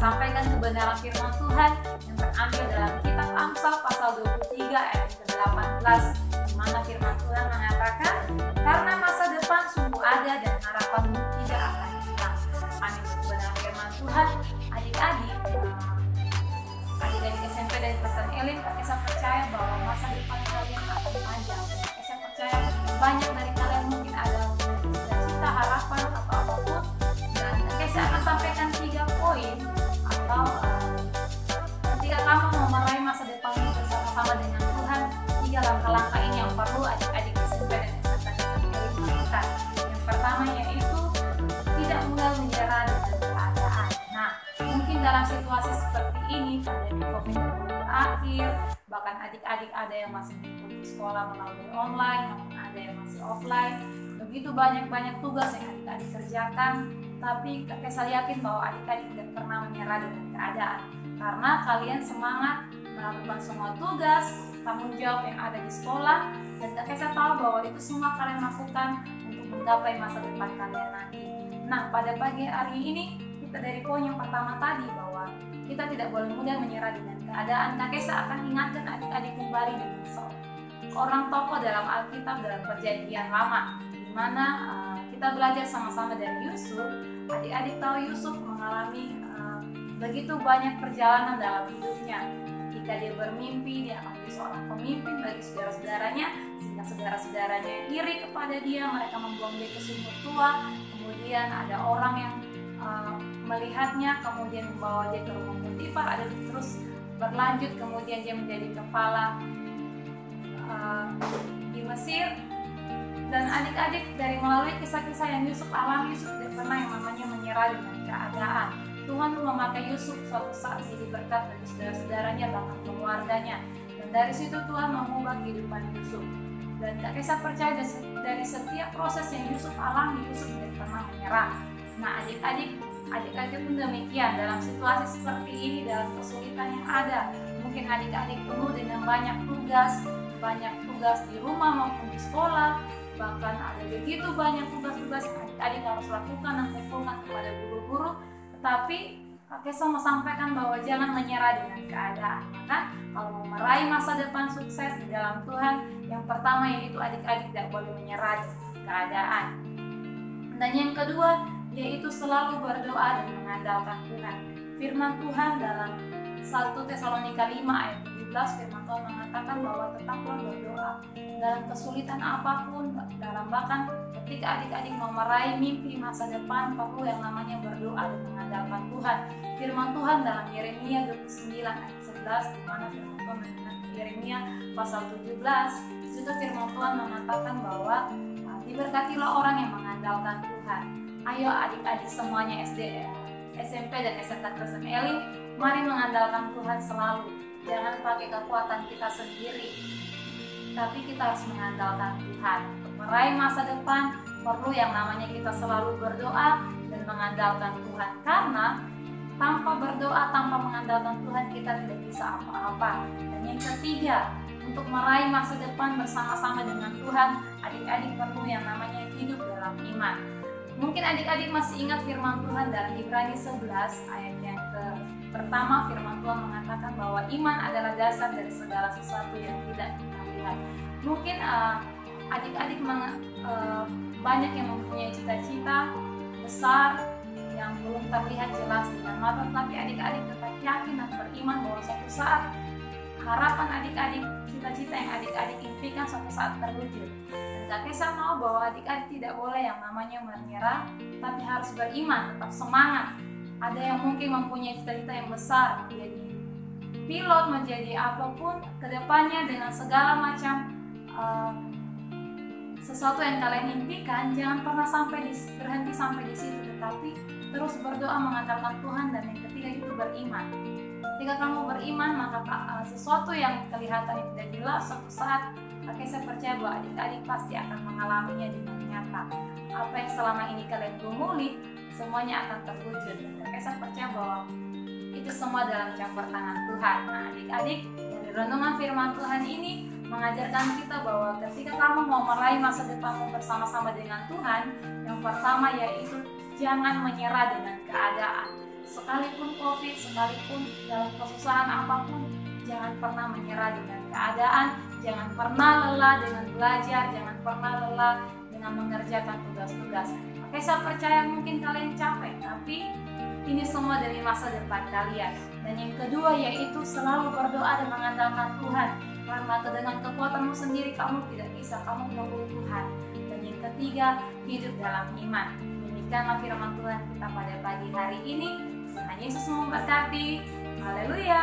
sampaikan kebenaran firman Tuhan yang terambil dalam kitab Amsal pasal 23 ayat ke-18, di mana firman Tuhan mengatakan, karena masa depan sungguh ada dan harapanmu tidak akan hilang. Amin. Kebenaran firman Tuhan, adik-adik SMP dan Kristen Elim, saya percaya bahwa masa depan kalian akan panjang. Saya percaya banyak dari kalian mungkin ada cita-cita, harapan atau apapun, dan saya akan sampaikan 3 poin atau ketika kamu mau meraih masa depanmu bersama-sama dengan Tuhan, 3 langkah-langkah ini yang perlu adik-adik SMP dan Kristen Elim lakukan. Yang pertama yaitu tidak mudah menyerah dengan keadaan. Nah, mungkin dalam situasi seperti ini, pandemi COVID berakhir, bahkan adik-adik ada yang masih mengikuti sekolah melalui online, maupun ada yang masih offline. Begitu banyak tugas yang adik-adik kerjakan, tapi saya yakin bahwa adik-adik tidak pernah menyerah dengan keadaan, karena kalian semangat melakukan semua tugas, tanggung jawab yang ada di sekolah, dan saya tahu bahwa itu semua kalian lakukan untuk menggapai masa depan kalian nanti. Nah, pada pagi hari ini kita dari poin yang pertama tadi bahwa kita tidak boleh mudah menyerah dengan keadaan. Kak Kesa akan ingatkan adik-adik kembali dengan seorang tokoh dalam Alkitab dalam Perjanjian Lama, di mana kita belajar sama-sama dari Yusuf. Adik-adik tahu Yusuf mengalami begitu banyak perjalanan dalam hidupnya. Ketika dia bermimpi, dia akan menjadi seorang pemimpin bagi saudara-saudaranya, sehingga saudara-saudaranya iri kepada dia, mereka membuang dia ke sumur tua. Kemudian ada orang yang melihatnya, kemudian membawa dia ke rumah Potifar, ada terus berlanjut, kemudian dia menjadi kepala di Mesir. Dan adik-adik, dari melalui kisah-kisah yang Yusuf alami, Yusuf tidak pernah yang namanya menyerah dengan keadaan. Tuhan memakai Yusuf suatu saat jadi berkat bagi saudara-saudaranya, bahkan keluarganya. Dan dari situ Tuhan mengubah kehidupan Yusuf. Dan Kak Kesa percaya dari setiap proses yang Yusuf alami, Yusuf tidak pernah menyerah. Nah, adik-adik pun demikian, dalam situasi seperti ini, dalam kesulitan yang ada, mungkin adik-adik penuh dengan banyak tugas di rumah maupun di sekolah, bahkan ada begitu banyak tugas-tugas yang adik-adik harus lakukan dan kumpulkan kepada guru-guru. Tetapi Kak Kesa mau sampaikan bahwa jangan menyerah dengan keadaan. Maka kalau mau meraih masa depan sukses di dalam Tuhan, yang pertama yaitu adik-adik tidak boleh menyerah dengan keadaan. Dan yang kedua yaitu selalu berdoa dan mengandalkan Tuhan. Firman Tuhan dalam 1 Tesalonika 5 ayat 17, firman Tuhan mengatakan bahwa tetaplah berdoa dalam kesulitan apapun, dalam bahkan ketika adik-adik mau meraih mimpi masa depan, perlu yang namanya berdoa dan mengandalkan Tuhan. Firman Tuhan dalam Yeremia 29 ayat 11, di mana firman Tuhan mengatakan Yeremia pasal 17, itu firman Tuhan mengatakan bahwa diberkatilah orang yang mengandalkan Tuhan. Ayo adik-adik semuanya SMP dan SMK Kristen Elim, mari mengandalkan Tuhan selalu. Jangan pakai kekuatan kita sendiri, tapi kita harus mengandalkan Tuhan. Untuk meraih masa depan, perlu yang namanya kita selalu berdoa dan mengandalkan Tuhan. Karena tanpa berdoa, tanpa mengandalkan Tuhan, kita tidak bisa apa-apa. Dan yang ketiga, untuk meraih masa depan bersama-sama dengan Tuhan, adik-adik perlu yang namanya hidup dalam iman. Mungkin adik-adik masih ingat firman Tuhan dalam Ibrani 11 ayat yang pertama, firman Tuhan mengatakan bahwa iman adalah dasar dari segala sesuatu yang tidak kita lihat. Mungkin adik-adik banyak yang mempunyai cita-cita besar yang belum terlihat jelas dengan mata, tapi adik-adik tetap yakin dan beriman bahwa suatu saat harapan adik-adik, cita-cita yang adik-adik impikan suatu saat terwujud. Dan Kak Kesa mau bahwa adik-adik tidak boleh yang namanya menyerah, tapi harus beriman, tetap semangat. Ada yang mungkin mempunyai cita-cita yang besar, menjadi pilot, menjadi apapun kedepannya dengan segala macam sesuatu yang kalian impikan. Jangan pernah berhenti sampai di situ, tetapi terus berdoa mengandalkan Tuhan. Dan yang ketiga itu beriman. Ketika kamu beriman, maka sesuatu yang kelihatan yang tidak jelas, suatu saat saya percaya bahwa adik-adik pasti akan mengalaminya dengan nyata. Apa yang selama ini kalian gumuli, semuanya akan terwujud. Dan saya percaya bahwa itu semua dalam campur tangan Tuhan. Nah, adik-adik, dari renungan firman Tuhan ini mengajarkan kita bahwa ketika kamu mau meraih masa depanmu bersama-sama dengan Tuhan, yang pertama yaitu jangan menyerah dengan keadaan. sekalipun COVID, sekalipun dalam kesusahan apapun, jangan pernah menyerah dengan keadaan, jangan pernah lelah dengan belajar, jangan pernah lelah dengan mengerjakan tugas-tugas. Oke, saya percaya mungkin kalian capek, tapi ini semua dari masa depan kalian. Dan yang kedua yaitu selalu berdoa dan mengandalkan Tuhan. Karena dengan kekuatanmu sendiri kamu tidak bisa, kamu perlu Tuhan. Dan yang ketiga, hidup dalam iman. Demikianlah firman Tuhan kita pada pagi hari ini. Tuhan Yesus memberkati. Haleluya.